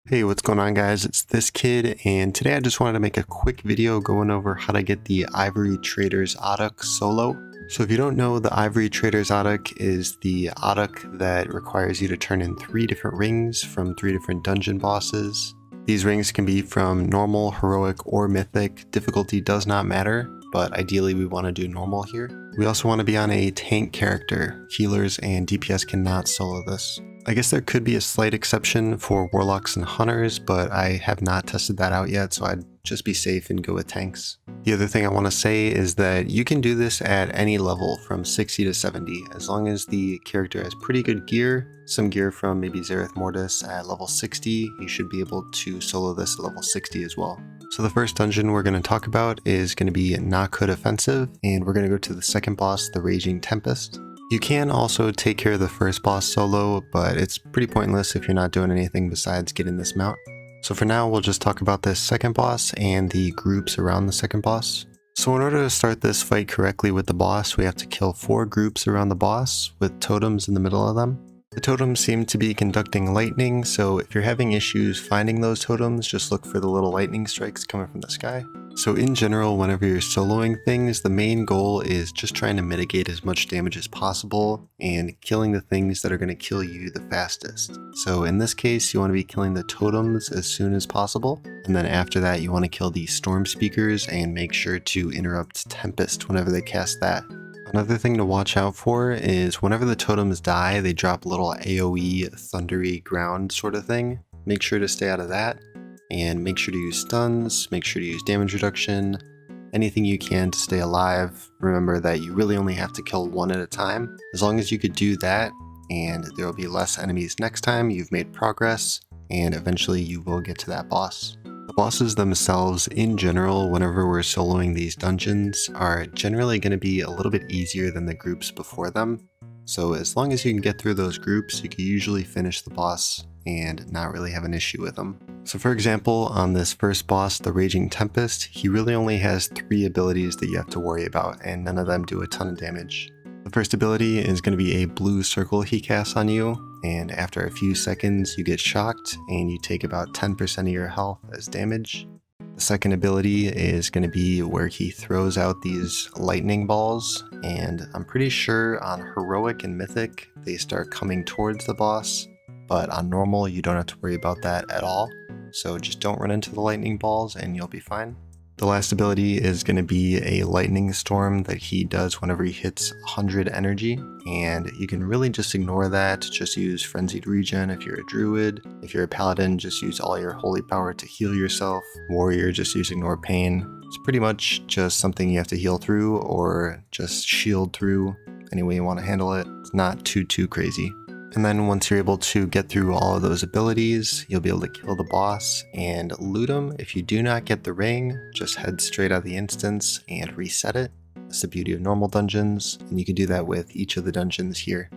Hey, what's going on guys? It's this kid, and today I just wanted to make a quick video going over how to get the Ivory Traders Ottuk solo. So if you don't know, the Ivory Traders Ottuk is the Ottuk that requires you to turn in 3 different rings from 3 different dungeon bosses. These rings can be from normal, heroic, or mythic. Difficulty does not matter, but ideally we want to do normal here. We also want to be on a tank character. Healers and DPS cannot solo this. I guess there could be a slight exception for warlocks and hunters, but I have not tested that out yet, so I'd just be safe and go with tanks. The other thing I want to say is that you can do this at any level from 60 to 70, as long as the character has pretty good gear. Some gear from maybe Zereth Mortis at level 60, you should be able to solo this at level 60 as well. So the first dungeon we're going to talk about is going to be Not Good Offensive, and we're going to go to the second boss, the Raging Tempest. You can also take care of the first boss solo, but it's pretty pointless if you're not doing anything besides getting this mount. So for now, we'll just talk about this second boss and the groups around the second boss. So in order to start this fight correctly with the boss, we have to kill 4 groups around the boss with totems in the middle of them. The totems seem to be conducting lightning, so if you're having issues finding those totems, just look for the little lightning strikes coming from the sky. So in general, whenever you're soloing things, the main goal is just trying to mitigate as much damage as possible and killing the things that are going to kill you the fastest. So in this case, you want to be killing the totems as soon as possible, and then after that you want to kill the storm speakers and make sure to interrupt Tempest whenever they cast that. Another thing to watch out for is whenever the totems die, they drop little AoE, thundery ground sort of thing. Make sure to stay out of that, and make sure to use stuns, make sure to use damage reduction, anything you can to stay alive. Remember that you really only have to kill 1 at a time. As long as you could do that, and there will be less enemies next time, you've made progress, and eventually you will get to that boss. The bosses themselves, in general, whenever we're soloing these dungeons, are generally going to be a little bit easier than the groups before them. So as long as you can get through those groups, you can usually finish the boss and not really have an issue with them. So for example, on this first boss, the Raging Tempest, he really only has 3 abilities that you have to worry about, and none of them do a ton of damage. The first ability is going to be a blue circle he casts on you, and after a few seconds you get shocked and you take about 10% of your health as damage. The second ability is going to be where he throws out these lightning balls, and I'm pretty sure on heroic and mythic they start coming towards the boss, but on normal you don't have to worry about that at all. So just don't run into the lightning balls and you'll be fine. The last ability is going to be a lightning storm that he does whenever he hits 100 energy, and you can really just ignore that. Just use Frenzied Regen if you're a druid. If you're a paladin, just use all your holy power to heal yourself. Warrior, just use Ignore Pain. It's pretty much just something you have to heal through or just shield through, any way you want to handle it. It's not too crazy. And then once you're able to get through all of those abilities, you'll be able to kill the boss and loot him. If you do not get the ring, just head straight out of the instance and reset it. That's the beauty of normal dungeons, and you can do that with each of the dungeons here.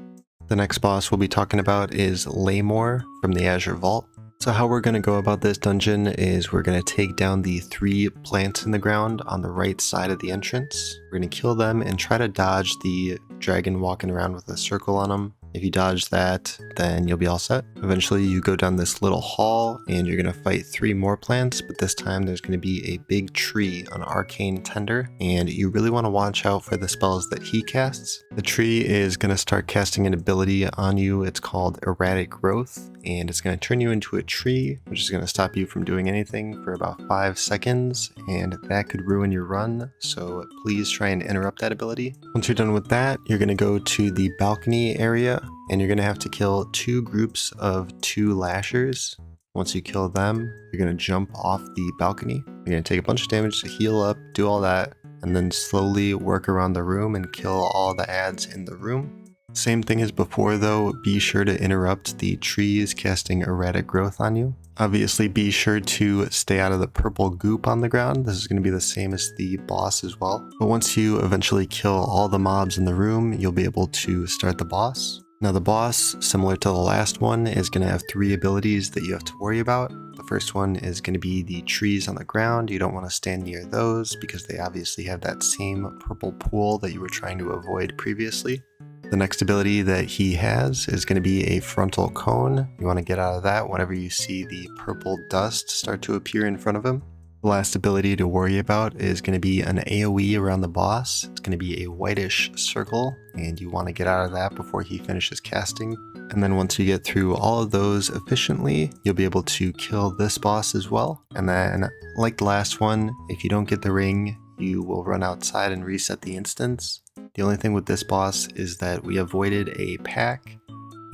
The next boss we'll be talking about is Laymore from the Azure Vault. So how we're going to go about this dungeon is we're going to take down the 3 plants in the ground on the right side of the entrance. We're going to kill them and try to dodge the dragon walking around with a circle on him. If you dodge that, then you'll be all set. Eventually you go down this little hall and you're going to fight 3 more plants, but this time there's going to be a big tree, an arcane tender, and you really want to watch out for the spells that he casts. The tree is going to start casting an ability on you. It's called Erratic Growth, and it's going to turn you into a tree, which is going to stop you from doing anything for about 5 seconds, and that could ruin your run, so please try and interrupt that ability. Once you're done with that, you're going to go to the balcony area, and you're going to have to kill 2 groups of 2 lashers. Once you kill them, you're going to jump off the balcony. You're going to take a bunch of damage to heal up, do all that, and then slowly work around the room and kill all the ads in the room. Same thing as before though, be sure to interrupt the trees casting Erratic Growth on you. Obviously be sure to stay out of the purple goop on the ground. This is going to be the same as the boss as well. But once you eventually kill all the mobs in the room, you'll be able to start the boss. Now the boss, similar to the last one, is going to have 3 abilities that you have to worry about. The first one is going to be the trees on the ground. You don't want to stand near those because they obviously have that same purple pool that you were trying to avoid previously. The next ability that he has is going to be a frontal cone. You want to get out of that whenever you see the purple dust start to appear in front of him. The last ability to worry about is going to be an AoE around the boss. It's going to be a whitish circle, and you want to get out of that before he finishes casting. And then once you get through all of those efficiently, you'll be able to kill this boss as well. And then, like the last one, if you don't get the ring, you will run outside and reset the instance. The only thing with this boss is that we avoided a pack,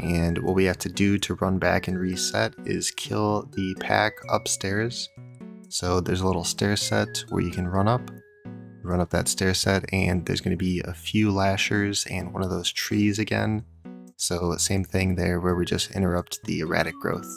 and what we have to do to run back and reset is kill the pack upstairs. So there's a little stair set where you can run up that stair set, and there's going to be a few lashers and one of those trees again. So same thing there where we just interrupt the erratic growth.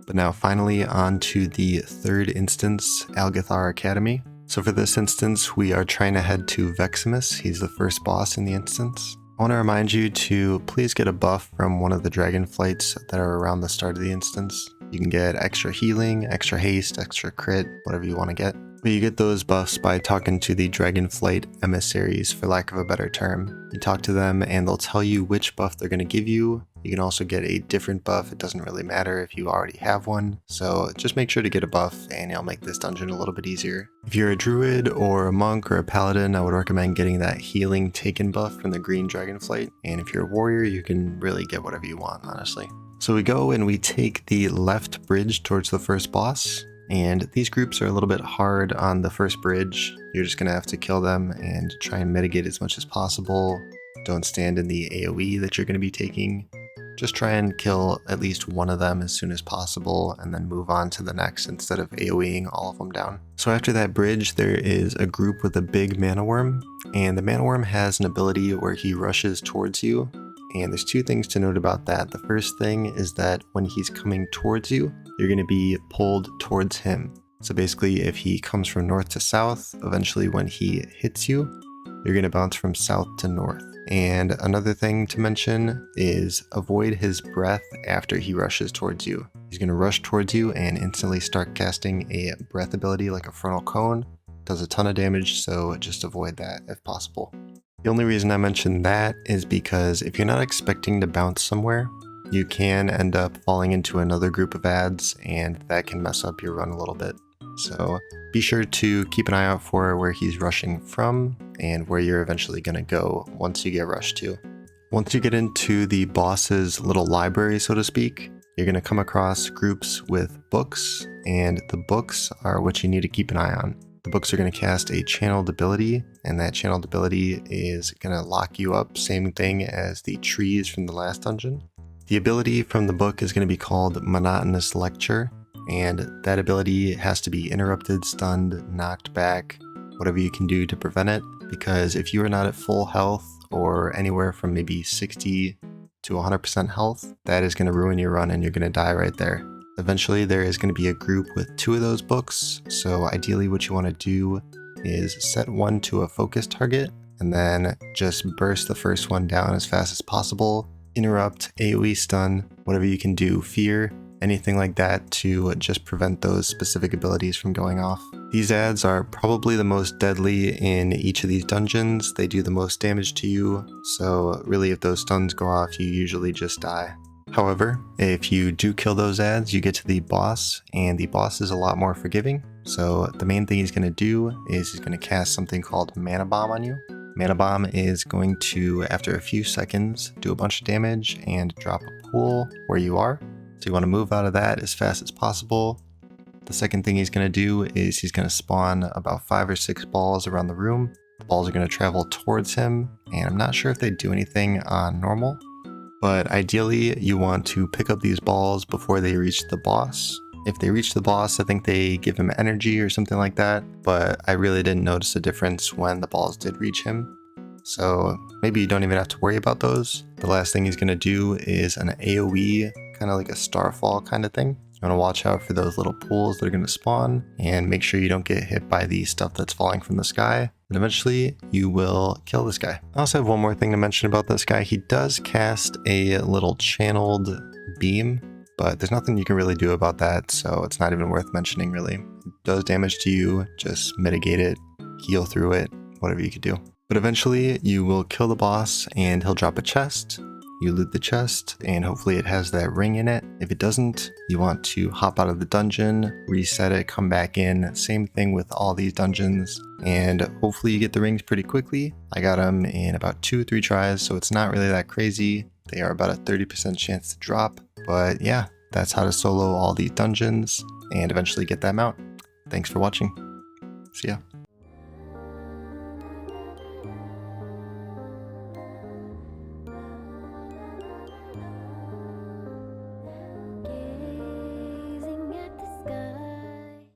But now finally on to the third instance, Algathar Academy. So for this instance, we are trying to head to Veximus. He's the first boss in the instance. I want to remind you to please get a buff from one of the dragon flights that are around the start of the instance. You can get extra healing, extra haste, extra crit, whatever you want to get. But you get those buffs by talking to the Dragonflight emissaries, for lack of a better term. You talk to them and they'll tell you which buff they're going to give you. You can also get a different buff. It doesn't really matter if you already have one. So just make sure to get a buff and it'll make this dungeon a little bit easier. If you're a druid or a monk or a paladin, I would recommend getting that healing taken buff from the green Dragonflight. And if you're a warrior, you can really get whatever you want, honestly. So we go and we take the left bridge towards the first boss. And these groups are a little bit hard on the first bridge. You're just going to have to kill them and try and mitigate as much as possible. Don't stand in the AoE that you're going to be taking. Just try and kill at least one of them as soon as possible and then move on to the next instead of AoEing all of them down. So after that bridge, there is a group with a big mana worm, and the mana worm has an ability where he rushes towards you. And there's two things to note about that. The first thing is that when he's coming towards you, you're going to be pulled towards him. So basically, if he comes from north to south, eventually when he hits you, you're going to bounce from south to north. And another thing to mention is avoid his breath after he rushes towards you. He's going to rush towards you and instantly start casting a breath ability like a frontal cone. Does a ton of damage, so just avoid that if possible. The only reason I mention that is because if you're not expecting to bounce somewhere, you can end up falling into another group of ads, and that can mess up your run a little bit. So be sure to keep an eye out for where he's rushing from and where you're eventually going to go once you get rushed to. Once you get into the boss's little library, so to speak, you're going to come across groups with books, and the books are what you need to keep an eye on. The books are going to cast a channeled ability, and that channeled ability is going to lock you up, same thing as the trees from the last dungeon. The ability from the book is going to be called Monotonous Lecture, and that ability has to be interrupted, stunned, knocked back, whatever you can do to prevent it, because if you are not at full health or anywhere from maybe 60 to 100% health, that is going to ruin your run and you're going to die right there. Eventually there is going to be a group with 2 of those books, so ideally what you want to do is set one to a focus target and then just burst the first one down as fast as possible, interrupt, AoE stun, whatever you can do, fear, anything like that to just prevent those specific abilities from going off. These ads are probably the most deadly in each of these dungeons. They do the most damage to you, so really if those stuns go off, you usually just die. However, if you do kill those ads, you get to the boss, and the boss is a lot more forgiving. So the main thing he's going to do is he's going to cast something called Mana Bomb on you. Mana Bomb is going to, after a few seconds, do a bunch of damage and drop a pool where you are. So you want to move out of that as fast as possible. The second thing he's going to do is he's going to spawn about 5 or 6 balls around the room. The balls are going to travel towards him, and I'm not sure if they do anything on normal. But ideally, you want to pick up these balls before they reach the boss. If they reach the boss, I think they give him energy or something like that, but I really didn't notice a difference when the balls did reach him. So maybe you don't even have to worry about those. The last thing he's going to do is an AoE, kind of like a starfall kind of thing. You want to watch out for those little pools that are going to spawn and make sure you don't get hit by the stuff that's falling from the sky. And eventually you will kill this guy. I also have one more thing to mention about this guy. He does cast a little channeled beam, but there's nothing you can really do about that, so it's not even worth mentioning really. It does damage to you, just mitigate it, heal through it, whatever you could do. But eventually you will kill the boss and he'll drop a chest. You loot the chest and hopefully it has that ring in it. If it doesn't, you want to hop out of the dungeon, reset it, come back in. Same thing with all these dungeons, and hopefully you get the rings pretty quickly. I got them in about 2 or 3 tries, so it's not really that crazy. They are about a 30% chance to drop, but yeah, that's how to solo all these dungeons and eventually get that mount. Thanks for watching. See ya.